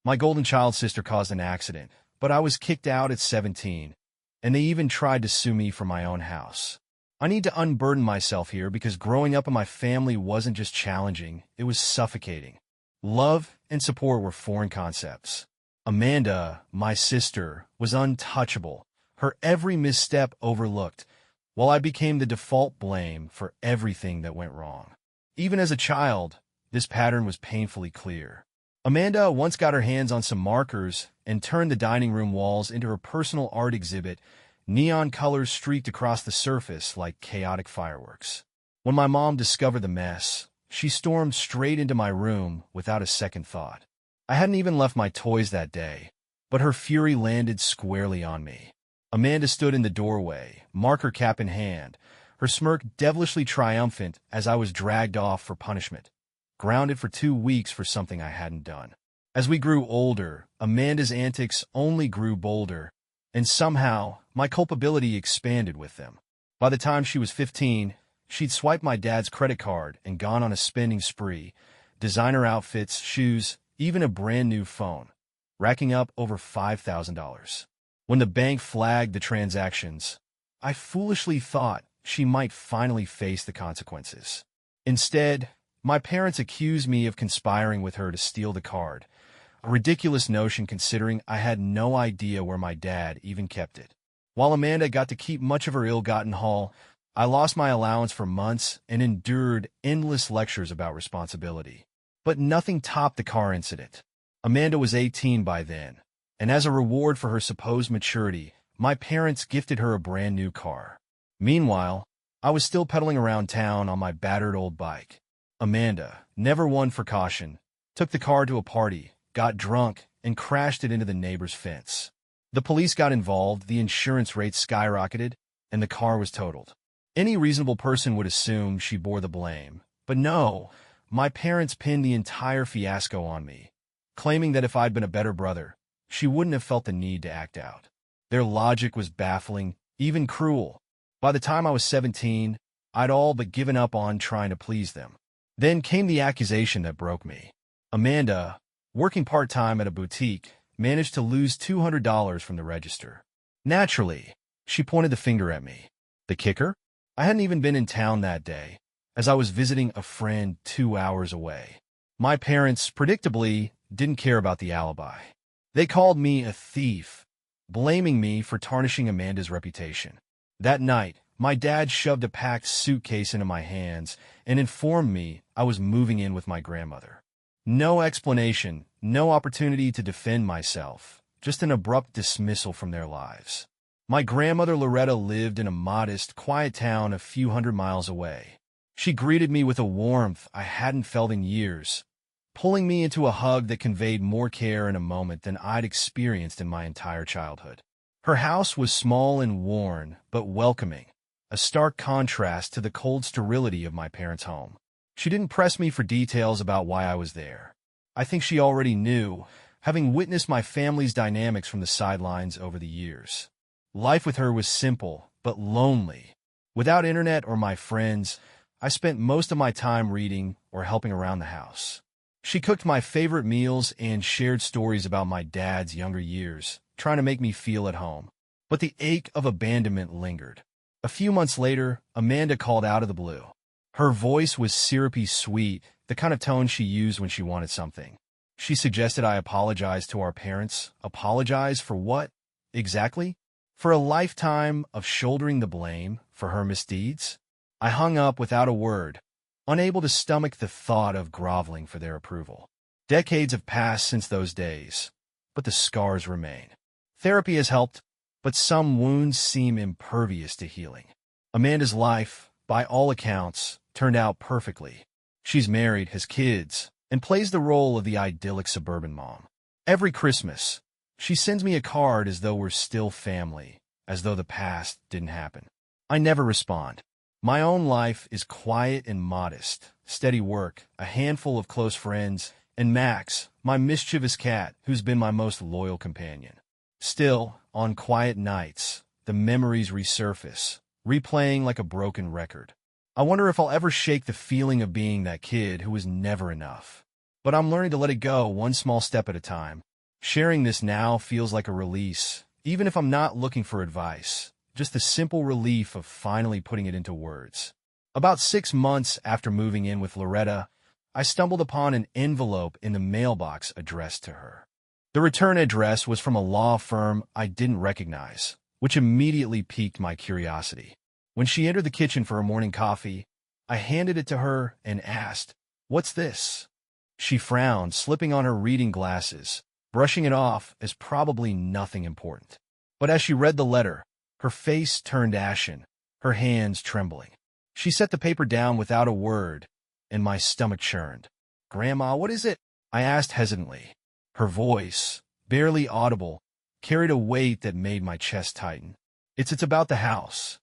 My golden child sister caused an accident, but I was kicked out at 17, and they even tried to sue me for my own house. I need to unburden myself here because growing up in my family wasn't just challenging, it was suffocating. Love and support were foreign concepts. Amanda, my sister, was untouchable, her every misstep overlooked, while I became the default blame for everything that went wrong. Even as a child, this pattern was painfully clear. Amanda once got her hands on some markers and turned the dining room walls into her personal art exhibit. Neon colors streaked across the surface like chaotic fireworks. When my mom discovered the mess, she stormed straight into my room without a second thought. I hadn't even left my toys that day, but her fury landed squarely on me. Amanda stood in the doorway, marker cap in hand, her smirk devilishly triumphant as I was dragged off for punishment, grounded for 2 weeks for something I hadn't done. As we grew older, Amanda's antics only grew bolder, and somehow my culpability expanded with them. By the time she was 15, she'd swiped my dad's credit card and gone on a spending spree, designer outfits, shoes, even a brand new phone, racking up over $5,000. When the bank flagged the transactions, I foolishly thought she might finally face the consequences. Instead, my parents accused me of conspiring with her to steal the card, a ridiculous notion considering I had no idea where my dad even kept it. While Amanda got to keep much of her ill-gotten haul, I lost my allowance for months and endured endless lectures about responsibility. But nothing topped the car incident. Amanda was 18 by then, and as a reward for her supposed maturity, my parents gifted her a brand new car. Meanwhile, I was still pedaling around town on my battered old bike. Amanda, never one for caution, took the car to a party, got drunk, and crashed it into the neighbor's fence. The police got involved, the insurance rates skyrocketed, and the car was totaled. Any reasonable person would assume she bore the blame, but no, my parents pinned the entire fiasco on me, claiming that if I'd been a better brother, she wouldn't have felt the need to act out. Their logic was baffling, even cruel. By the time I was 17, I'd all but given up on trying to please them. Then came the accusation that broke me. Amanda, working part-time at a boutique, managed to lose $200 from the register. Naturally, she pointed the finger at me. The kicker? I hadn't even been in town that day, as I was visiting a friend 2 hours away. My parents, predictably, didn't care about the alibi. They called me a thief, blaming me for tarnishing Amanda's reputation. That night, my dad shoved a packed suitcase into my hands and informed me I was moving in with my grandmother. No explanation, no opportunity to defend myself, just an abrupt dismissal from their lives. My grandmother Loretta lived in a modest, quiet town a few hundred miles away. She greeted me with a warmth I hadn't felt in years, pulling me into a hug that conveyed more care in a moment than I'd experienced in my entire childhood. Her house was small and worn, but welcoming, a stark contrast to the cold sterility of my parents' home. She didn't press me for details about why I was there. I think she already knew, having witnessed my family's dynamics from the sidelines over the years. Life with her was simple, but lonely. Without internet or my friends, I spent most of my time reading or helping around the house. She cooked my favorite meals and shared stories about my dad's younger years, trying to make me feel at home. But the ache of abandonment lingered. A few months later, Amanda called out of the blue. Her voice was syrupy sweet, the kind of tone she used when she wanted something. She suggested I apologize to our parents. Apologize for what? Exactly? For a lifetime of shouldering the blame for her misdeeds? I hung up without a word, unable to stomach the thought of groveling for their approval. Decades have passed since those days, but the scars remain. Therapy has helped, but some wounds seem impervious to healing. Amanda's life, by all accounts, turned out perfectly. She's married, has kids, and plays the role of the idyllic suburban mom. Every Christmas, she sends me a card as though we're still family, as though the past didn't happen. I never respond. My own life is quiet and modest, steady work, a handful of close friends, and Max, my mischievous cat, who's been my most loyal companion. Still, on quiet nights, the memories resurface, replaying like a broken record. I wonder if I'll ever shake the feeling of being that kid who was never enough. But I'm learning to let it go one small step at a time. Sharing this now feels like a release, even if I'm not looking for advice, just the simple relief of finally putting it into words. About 6 months after moving in with Loretta, I stumbled upon an envelope in the mailbox addressed to her. The return address was from a law firm I didn't recognize, which immediately piqued my curiosity. When she entered the kitchen for her morning coffee, I handed it to her and asked, "What's this?" She frowned, slipping on her reading glasses, brushing it off as probably nothing important. But as she read the letter, her face turned ashen, her hands trembling. She set the paper down without a word, and my stomach churned. "Grandma, what is it?" I asked hesitantly. Her voice, barely audible, carried a weight that made my chest tighten. It's about the house."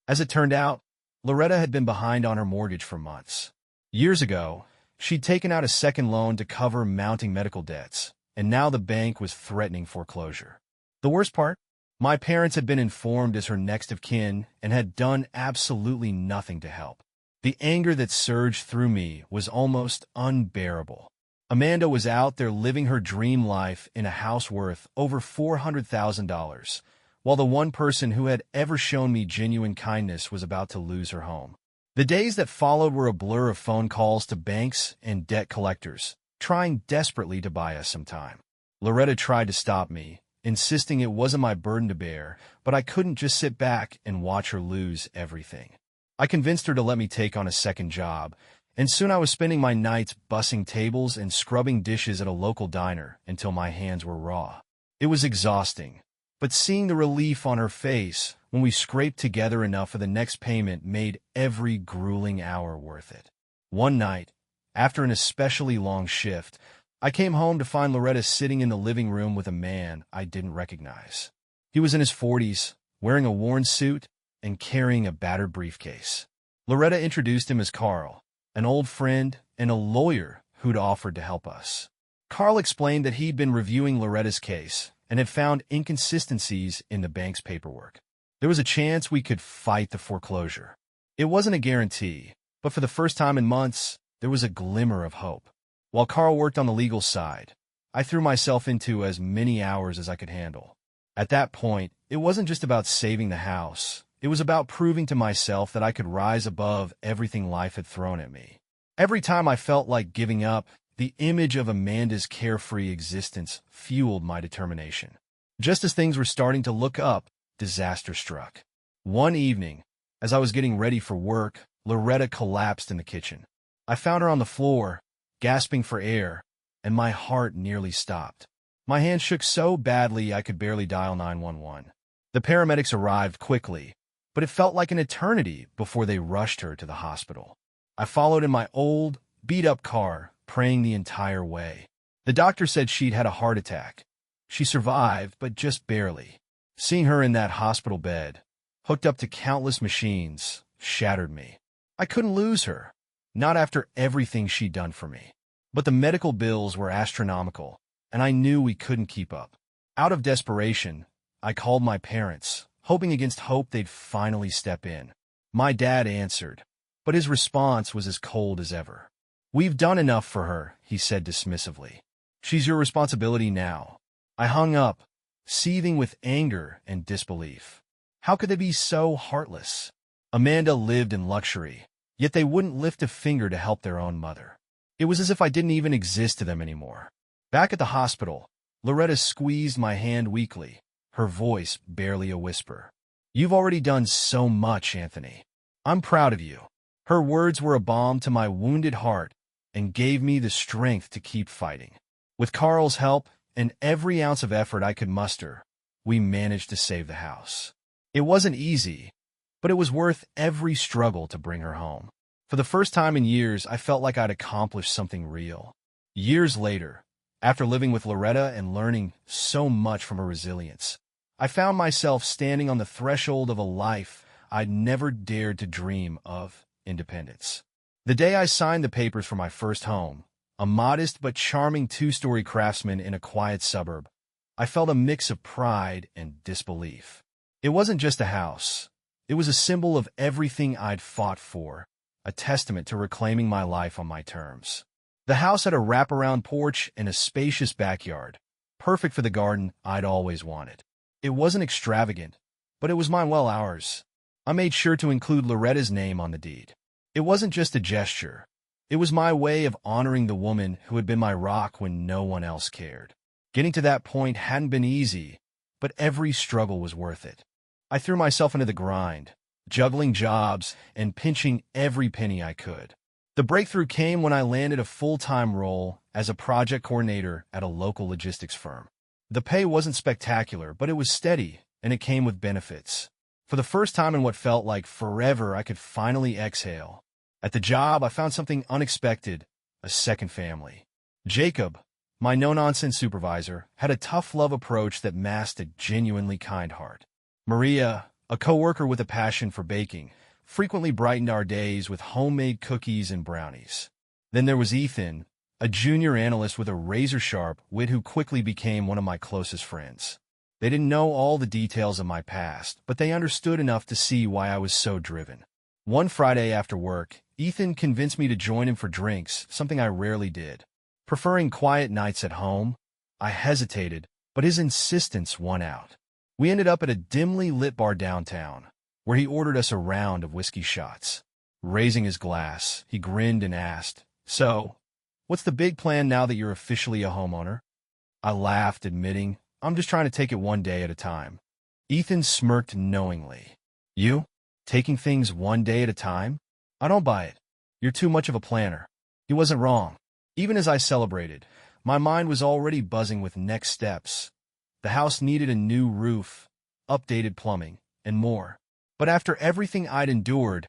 As it turned out, Loretta had been behind on her mortgage for months. Years ago, she'd taken out a second loan to cover mounting medical debts, and now the bank was threatening foreclosure. The worst part? My parents had been informed as her next of kin and had done absolutely nothing to help. The anger that surged through me was almost unbearable. Amanda was out there living her dream life in a house worth over $400,000, while the one person who had ever shown me genuine kindness was about to lose her home. The days that followed were a blur of phone calls to banks and debt collectors, trying desperately to buy us some time. Loretta tried to stop me, insisting it wasn't my burden to bear, but I couldn't just sit back and watch her lose everything. I convinced her to let me take on a second job, and soon I was spending my nights bussing tables and scrubbing dishes at a local diner until my hands were raw. It was exhausting, but seeing the relief on her face when we scraped together enough for the next payment made every grueling hour worth it. One night, after an especially long shift, I came home to find Loretta sitting in the living room with a man I didn't recognize. He was in his 40s, wearing a worn suit and carrying a battered briefcase. Loretta introduced him as Carl, an old friend and a lawyer who'd offered to help us. Carl explained that he'd been reviewing Loretta's case and had found inconsistencies in the bank's paperwork. There was a chance we could fight the foreclosure. It wasn't a guarantee, but for the first time in months, there was a glimmer of hope. While Carl worked on the legal side, I threw myself into as many hours as I could handle. At that point, it wasn't just about saving the house. It was about proving to myself that I could rise above everything life had thrown at me. Every time I felt like giving up, the image of Amanda's carefree existence fueled my determination. Just as things were starting to look up, disaster struck. One evening, as I was getting ready for work, Loretta collapsed in the kitchen. I found her on the floor, gasping for air, and my heart nearly stopped. My hands shook so badly I could barely dial 911. The paramedics arrived quickly, but it felt like an eternity before they rushed her to the hospital. I followed in my old, beat-up car, praying the entire way. The doctor said she'd had a heart attack. She survived, but just barely. Seeing her in that hospital bed, hooked up to countless machines, shattered me. I couldn't lose her, not after everything she'd done for me. But the medical bills were astronomical, and I knew we couldn't keep up. Out of desperation, I called my parents, hoping against hope they'd finally step in. My dad answered, but his response was as cold as ever. "We've done enough for her," he said dismissively. "She's your responsibility now." I hung up, seething with anger and disbelief. How could they be so heartless? Amanda lived in luxury, yet they wouldn't lift a finger to help their own mother. It was as if I didn't even exist to them anymore. Back at the hospital, Loretta squeezed my hand weakly, her voice barely a whisper. "You've already done so much, Anthony. I'm proud of you." Her words were a balm to my wounded heart and gave me the strength to keep fighting. With Carl's help and every ounce of effort I could muster, we managed to save the house. It wasn't easy, but it was worth every struggle to bring her home. For the first time in years, I felt like I'd accomplished something real. Years later, after living with Loretta and learning so much from her resilience, I found myself standing on the threshold of a life I'd never dared to dream of: independence. The day I signed the papers for my first home, a modest but charming 2-story craftsman in a quiet suburb, I felt a mix of pride and disbelief. It wasn't just a house. It was a symbol of everything I'd fought for, a testament to reclaiming my life on my terms. The house had a wraparound porch and a spacious backyard, perfect for the garden I'd always wanted. It wasn't extravagant, but it was mine well ours. I made sure to include Loretta's name on the deed. It wasn't just a gesture. It was my way of honoring the woman who had been my rock when no one else cared. Getting to that point hadn't been easy, but every struggle was worth it. I threw myself into the grind, juggling jobs and pinching every penny I could. The breakthrough came when I landed a full-time role as a project coordinator at a local logistics firm. The pay wasn't spectacular, but it was steady, and it came with benefits. For the first time in what felt like forever, I could finally exhale. At the job, I found something unexpected, a second family. Jacob, my no-nonsense supervisor, had a tough-love approach that masked a genuinely kind heart. Maria, a coworker with a passion for baking, frequently brightened our days with homemade cookies and brownies. Then there was Ethan, a junior analyst with a razor-sharp wit who quickly became one of my closest friends. They didn't know all the details of my past, but they understood enough to see why I was so driven. One Friday after work, Ethan convinced me to join him for drinks, something I rarely did. Preferring quiet nights at home, I hesitated, but his insistence won out. We ended up at a dimly lit bar downtown, where he ordered us a round of whiskey shots. Raising his glass, he grinned and asked, "So, what's the big plan now that you're officially a homeowner?" I laughed, admitting, "I'm just trying to take it one day at a time." Ethan smirked knowingly. "You? Taking things one day at a time? I don't buy it. You're too much of a planner." He wasn't wrong. Even as I celebrated, my mind was already buzzing with next steps. The house needed a new roof, updated plumbing, and more. But after everything I'd endured,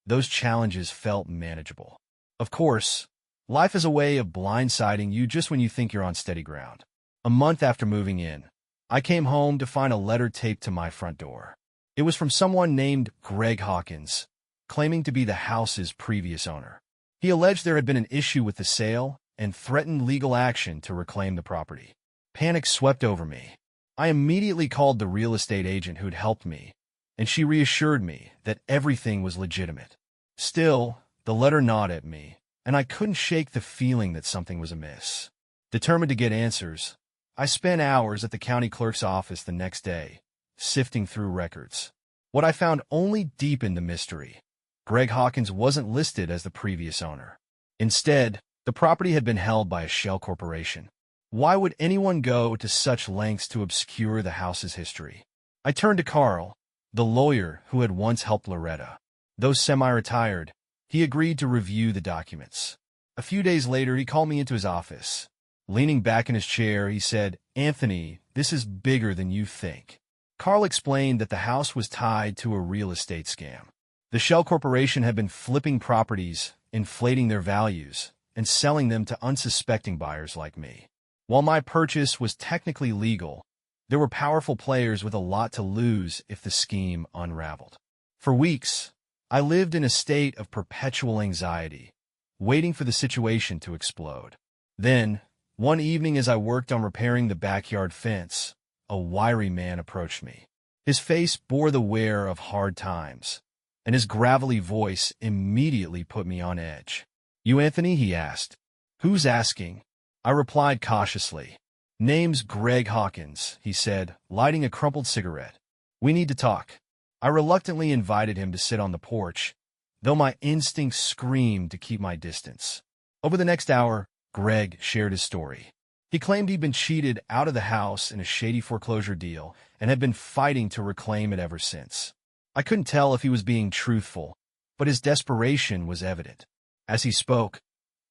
those challenges felt manageable. Of course, life is a way of blindsiding you just when you think you're on steady ground. A month after moving in, I came home to find a letter taped to my front door. It was from someone named Greg Hawkins, claiming to be the house's previous owner. He alleged there had been an issue with the sale and threatened legal action to reclaim the property. Panic swept over me. I immediately called the real estate agent who'd helped me, and she reassured me that everything was legitimate. Still, the letter gnawed at me, and I couldn't shake the feeling that something was amiss. Determined to get answers, I spent hours at the county clerk's office the next day, sifting through records. What I found only deepened the mystery. Greg Hawkins wasn't listed as the previous owner. Instead, the property had been held by a shell corporation. Why would anyone go to such lengths to obscure the house's history? I turned to Carl, the lawyer who had once helped Loretta. Though semi-retired, he agreed to review the documents. A few days later, he called me into his office. Leaning back in his chair, he said, "Anthony, this is bigger than you think." Carl explained that the house was tied to a real estate scam. The shell corporation had been flipping properties, inflating their values, and selling them to unsuspecting buyers like me. While my purchase was technically legal, there were powerful players with a lot to lose if the scheme unraveled. For weeks, I lived in a state of perpetual anxiety, waiting for the situation to explode. Then, one evening as I worked on repairing the backyard fence, a wiry man approached me. His face bore the wear of hard times, and his gravelly voice immediately put me on edge. "You Anthony?" he asked. "Who's asking?" I replied cautiously. "Name's Greg Hawkins," he said, lighting a crumpled cigarette. "We need to talk." I reluctantly invited him to sit on the porch, though my instincts screamed to keep my distance. Over the next hour, Greg shared his story. He claimed he'd been cheated out of the house in a shady foreclosure deal and had been fighting to reclaim it ever since. I couldn't tell if he was being truthful, but his desperation was evident. As he spoke,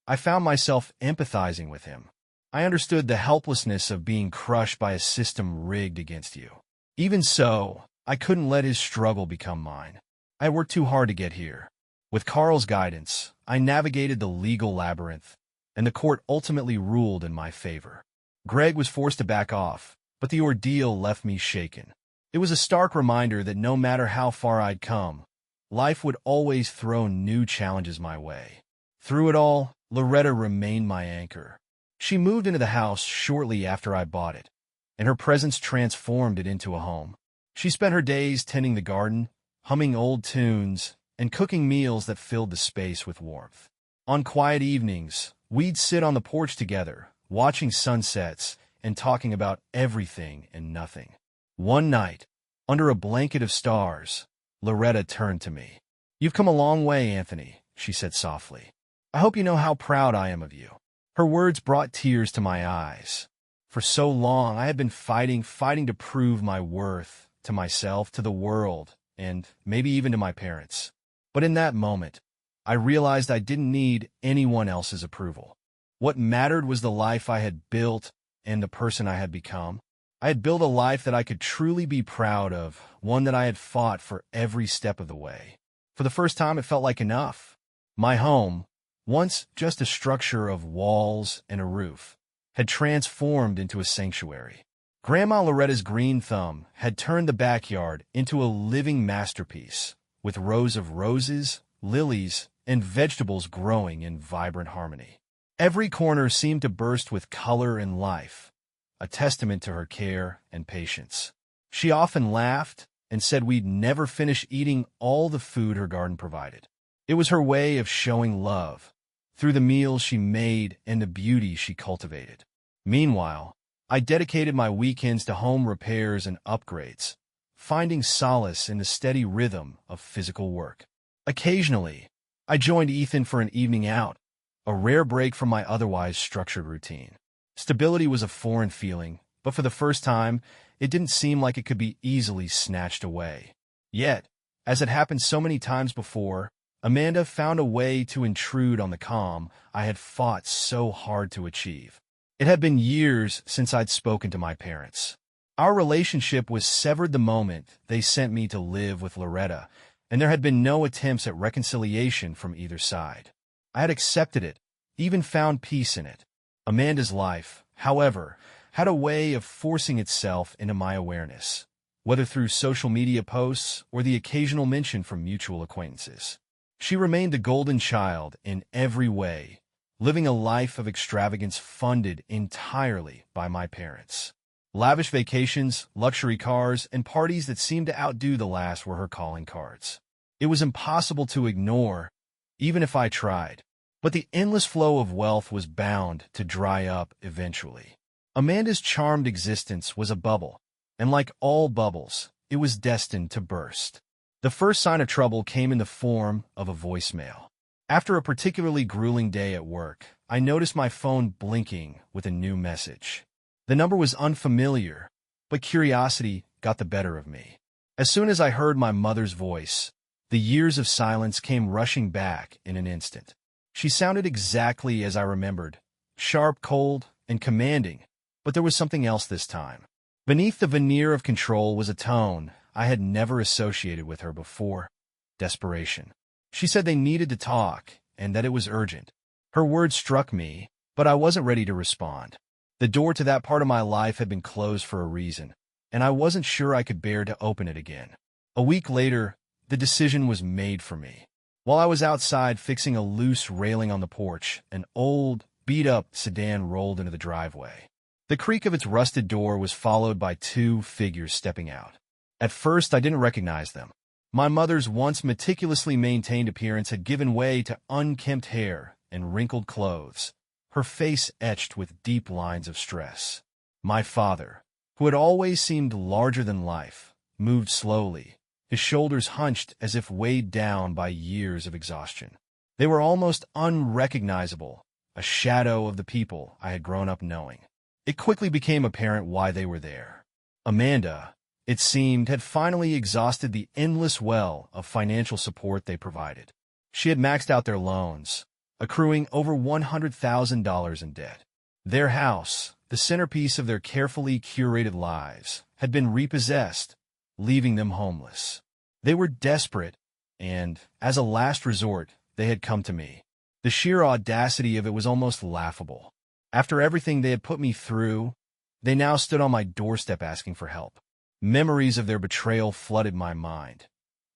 I found myself empathizing with him. I understood the helplessness of being crushed by a system rigged against you. Even so, I couldn't let his struggle become mine. I worked too hard to get here. With Carl's guidance, I navigated the legal labyrinth, and the court ultimately ruled in my favor. Greg was forced to back off, but the ordeal left me shaken. It was a stark reminder that no matter how far I'd come, life would always throw new challenges my way. Through it all, Loretta remained my anchor. She moved into the house shortly after I bought it, and her presence transformed it into a home. She spent her days tending the garden, humming old tunes, and cooking meals that filled the space with warmth. On quiet evenings, we'd sit on the porch together, watching sunsets and talking about everything and nothing. One night, under a blanket of stars, Loretta turned to me. "You've come a long way, Anthony," she said softly. "I hope you know how proud I am of you." Her words brought tears to my eyes. For so long, I had been fighting to prove my worth to myself, to the world, and maybe even to my parents. But in that moment, I realized I didn't need anyone else's approval. What mattered was the life I had built and the person I had become. I had built a life that I could truly be proud of, one that I had fought for every step of the way. For the first time, it felt like enough. My home, once just a structure of walls and a roof, had transformed into a sanctuary. Grandma Loretta's green thumb had turned the backyard into a living masterpiece, with rows of roses, lilies, and vegetables growing in vibrant harmony. Every corner seemed to burst with color and life, a testament to her care and patience. She often laughed and said we'd never finish eating all the food her garden provided. It was her way of showing love, through the meals she made and the beauty she cultivated. Meanwhile, I dedicated my weekends to home repairs and upgrades, finding solace in the steady rhythm of physical work. Occasionally, I joined Ethan for an evening out, a rare break from my otherwise structured routine. Stability was a foreign feeling, but for the first time, it didn't seem like it could be easily snatched away. Yet, as had happened so many times before, Amanda found a way to intrude on the calm I had fought so hard to achieve. It had been years since I'd spoken to my parents. Our relationship was severed the moment they sent me to live with Loretta, and there had been no attempts at reconciliation from either side. I had accepted it, even found peace in it. Amanda's life, however, had a way of forcing itself into my awareness, whether through social media posts or the occasional mention from mutual acquaintances. She remained the golden child in every way, living a life of extravagance funded entirely by my parents. Lavish vacations, luxury cars, and parties that seemed to outdo the last were her calling cards. It was impossible to ignore, even if I tried. But the endless flow of wealth was bound to dry up eventually. Amanda's charmed existence was a bubble, and like all bubbles, it was destined to burst. The first sign of trouble came in the form of a voicemail. After a particularly grueling day at work, I noticed my phone blinking with a new message. The number was unfamiliar, but curiosity got the better of me. As soon as I heard my mother's voice, the years of silence came rushing back in an instant. She sounded exactly as I remembered, sharp, cold, and commanding, but there was something else this time. Beneath the veneer of control was a tone I had never associated with her before: desperation. She said they needed to talk and that it was urgent. Her words struck me, but I wasn't ready to respond. The door to that part of my life had been closed for a reason, and I wasn't sure I could bear to open it again. A week later, the decision was made for me. While I was outside fixing a loose railing on the porch, an old, beat-up sedan rolled into the driveway. The creak of its rusted door was followed by two figures stepping out. At first, I didn't recognize them. My mother's once meticulously maintained appearance had given way to unkempt hair and wrinkled clothes, her face etched with deep lines of stress. My father, who had always seemed larger than life, moved slowly, his shoulders hunched as if weighed down by years of exhaustion. They were almost unrecognizable, a shadow of the people I had grown up knowing. It quickly became apparent why they were there. Amanda, it seemed, had finally exhausted the endless well of financial support they provided. She had maxed out their loans, accruing over $100,000 in debt. Their house, the centerpiece of their carefully curated lives, had been repossessed, leaving them homeless. They were desperate, and, as a last resort, they had come to me. The sheer audacity of it was almost laughable. After everything they had put me through, they now stood on my doorstep asking for help. Memories of their betrayal flooded my mind.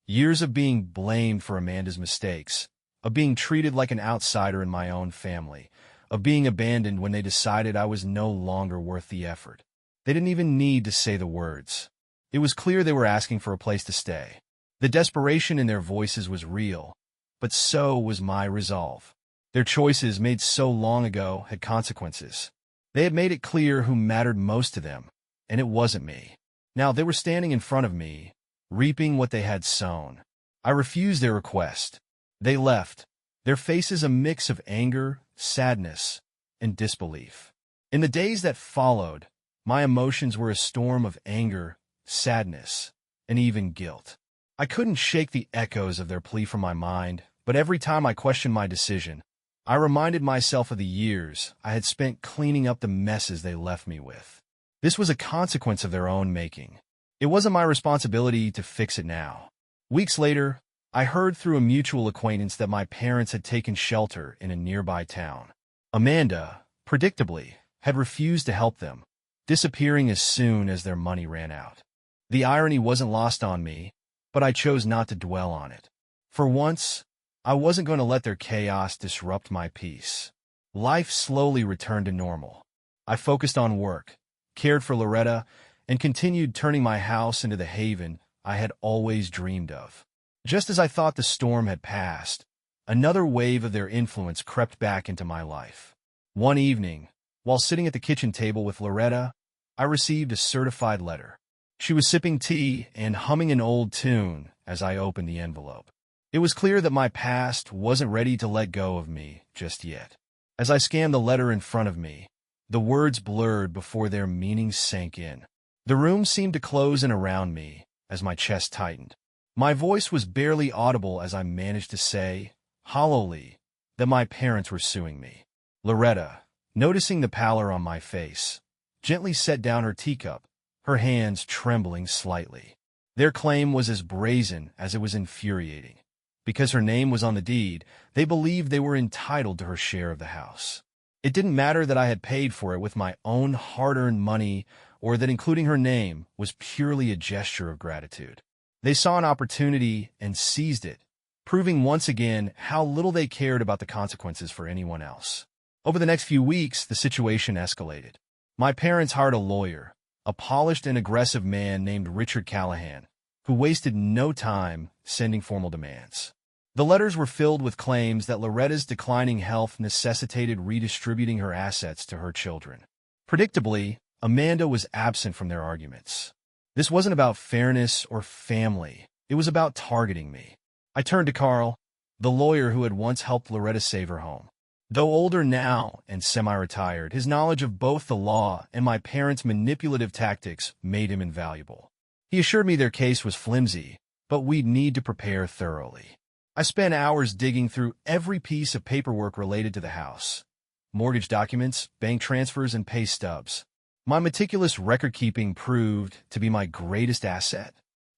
Years of being blamed for Amanda's mistakes, of being treated like an outsider in my own family, of being abandoned when they decided I was no longer worth the effort. They didn't even need to say the words. It was clear they were asking for a place to stay. The desperation in their voices was real, but so was my resolve. Their choices, made so long ago, had consequences. They had made it clear who mattered most to them, and it wasn't me. Now they were standing in front of me, reaping what they had sown. I refused their request. They left, their faces a mix of anger, sadness, and disbelief. In the days that followed, my emotions were a storm of anger, sadness, and even guilt. I couldn't shake the echoes of their plea from my mind, but every time I questioned my decision, I reminded myself of the years I had spent cleaning up the messes they left me with. This was a consequence of their own making. It wasn't my responsibility to fix it now. Weeks later, I heard through a mutual acquaintance that my parents had taken shelter in a nearby town. Amanda, predictably, had refused to help them, disappearing as soon as their money ran out. The irony wasn't lost on me, but I chose not to dwell on it. For once, I wasn't going to let their chaos disrupt my peace. Life slowly returned to normal. I focused on work, cared for Loretta, and continued turning my house into the haven I had always dreamed of. Just as I thought the storm had passed, another wave of their influence crept back into my life. One evening, while sitting at the kitchen table with Loretta, I received a certified letter. She was sipping tea and humming an old tune as I opened the envelope. It was clear that my past wasn't ready to let go of me just yet. As I scanned the letter in front of me, the words blurred before their meaning sank in. The room seemed to close in around me as my chest tightened. My voice was barely audible as I managed to say, hollowly, that my parents were suing me. Loretta, noticing the pallor on my face, gently set down her teacup, her hands trembling slightly. Their claim was as brazen as it was infuriating. Because her name was on the deed, they believed they were entitled to her share of the house. It didn't matter that I had paid for it with my own hard-earned money or that including her name was purely a gesture of gratitude. They saw an opportunity and seized it, proving once again how little they cared about the consequences for anyone else. Over the next few weeks, the situation escalated. My parents hired a lawyer, a polished and aggressive man named Richard Callahan, who wasted no time sending formal demands. The letters were filled with claims that Loretta's declining health necessitated redistributing her assets to her children. Predictably, Amanda was absent from their arguments. This wasn't about fairness or family. It was about targeting me. I turned to Carl, the lawyer who had once helped Loretta save her home. Though older now and semi-retired, his knowledge of both the law and my parents' manipulative tactics made him invaluable. He assured me their case was flimsy, but we'd need to prepare thoroughly. I spent hours digging through every piece of paperwork related to the house. Mortgage documents, bank transfers, and pay stubs. My meticulous record-keeping proved to be my greatest asset.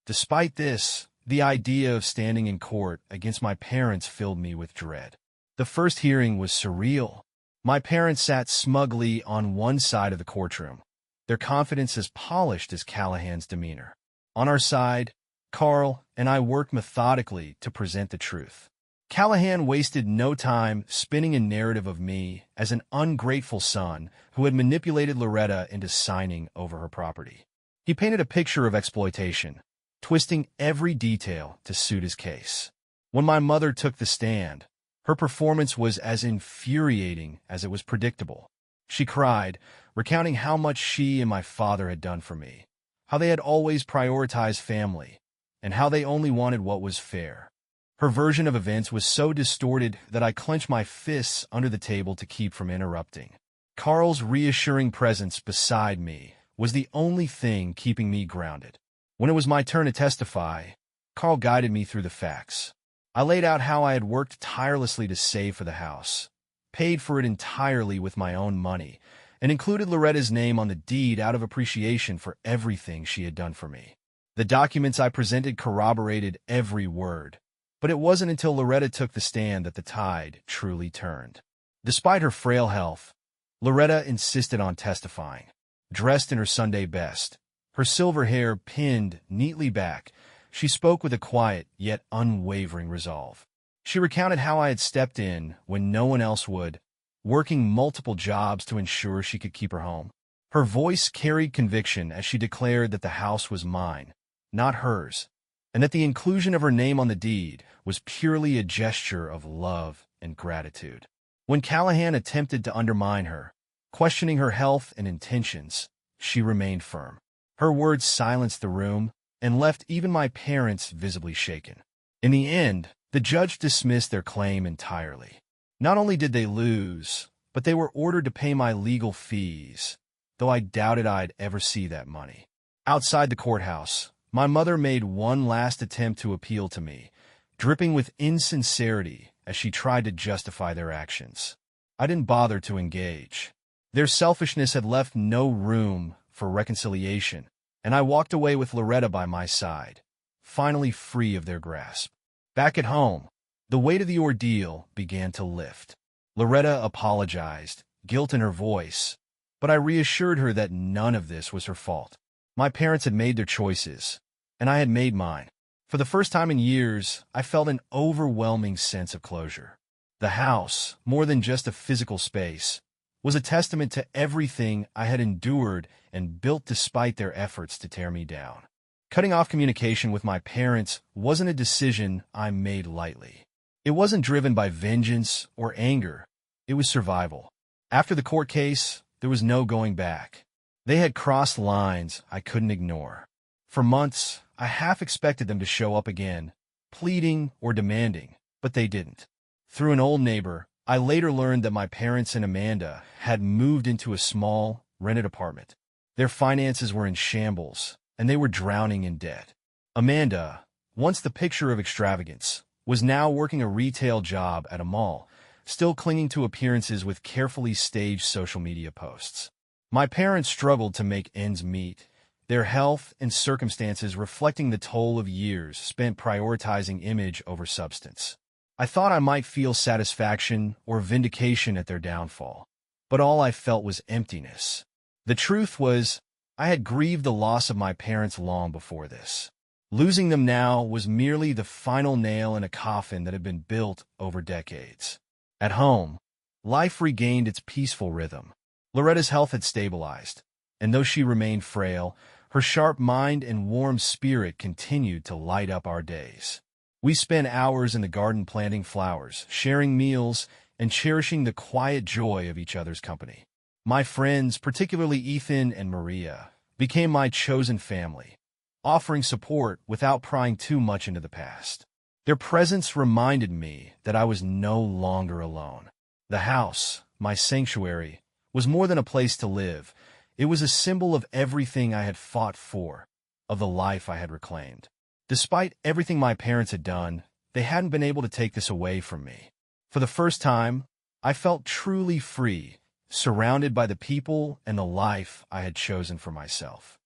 Despite this, the idea of standing in court against my parents filled me with dread. The first hearing was surreal. My parents sat smugly on one side of the courtroom, their confidence as polished as Callahan's demeanor. On our side, Carl and I worked methodically to present the truth. Callahan wasted no time spinning a narrative of me as an ungrateful son who had manipulated Loretta into signing over her property. He painted a picture of exploitation, twisting every detail to suit his case. When my mother took the stand, her performance was as infuriating as it was predictable. She cried, recounting how much she and my father had done for me, how they had always prioritized family, and how they only wanted what was fair. Her version of events was so distorted that I clenched my fists under the table to keep from interrupting. Carl's reassuring presence beside me was the only thing keeping me grounded. When it was my turn to testify, Carl guided me through the facts. I laid out how I had worked tirelessly to save for the house, paid for it entirely with my own money, and included Loretta's name on the deed out of appreciation for everything she had done for me. The documents I presented corroborated every word, but it wasn't until Loretta took the stand that the tide truly turned. Despite her frail health, Loretta insisted on testifying. Dressed in her Sunday best, her silver hair pinned neatly back, she spoke with a quiet yet unwavering resolve. She recounted how I had stepped in when no one else would, working multiple jobs to ensure she could keep her home. Her voice carried conviction as she declared that the house was mine, not hers, and that the inclusion of her name on the deed was purely a gesture of love and gratitude. When Callahan attempted to undermine her, Questioning her health and intentions, she remained firm. Her words silenced the room and left even my parents visibly shaken. In the end, the judge dismissed their claim entirely. Not only did they lose, but they were ordered to pay my legal fees, though I doubted I'd ever see that money. Outside the courthouse, my mother made one last attempt to appeal to me, dripping with insincerity as she tried to justify their actions. I didn't bother to engage. Their selfishness had left no room for reconciliation, and I walked away with Loretta by my side, finally free of their grasp. Back at home, the weight of the ordeal began to lift. Loretta apologized, guilt in her voice, but I reassured her that none of this was her fault. My parents had made their choices, and I had made mine. For the first time in years, I felt an overwhelming sense of closure. The house, more than just a physical space, was a testament to everything I had endured and built despite their efforts to tear me down. Cutting off communication with my parents wasn't a decision I made lightly. It wasn't driven by vengeance or anger. It was survival. After the court case, there was no going back. They had crossed lines I couldn't ignore. For months, I half expected them to show up again, pleading or demanding, but they didn't. Through an old neighbor, I later learned that my parents and Amanda had moved into a small, rented apartment. Their finances were in shambles, and they were drowning in debt. Amanda, once the picture of extravagance, was now working a retail job at a mall, still clinging to appearances with carefully staged social media posts. My parents struggled to make ends meet, their health and circumstances reflecting the toll of years spent prioritizing image over substance. I thought I might feel satisfaction or vindication at their downfall, but all I felt was emptiness. The truth was, I had grieved the loss of my parents long before this. Losing them now was merely the final nail in a coffin that had been built over decades. At home, life regained its peaceful rhythm. Loretta's health had stabilized, and though she remained frail, her sharp mind and warm spirit continued to light up our days. We spent hours in the garden planting flowers, sharing meals, and cherishing the quiet joy of each other's company. My friends, particularly Ethan and Maria, became my chosen family, offering support without prying too much into the past. Their presence reminded me that I was no longer alone. The house, my sanctuary, was more than a place to live. It was a symbol of everything I had fought for, of the life I had reclaimed. Despite everything my parents had done, they hadn't been able to take this away from me. For the first time, I felt truly free, surrounded by the people and the life I had chosen for myself.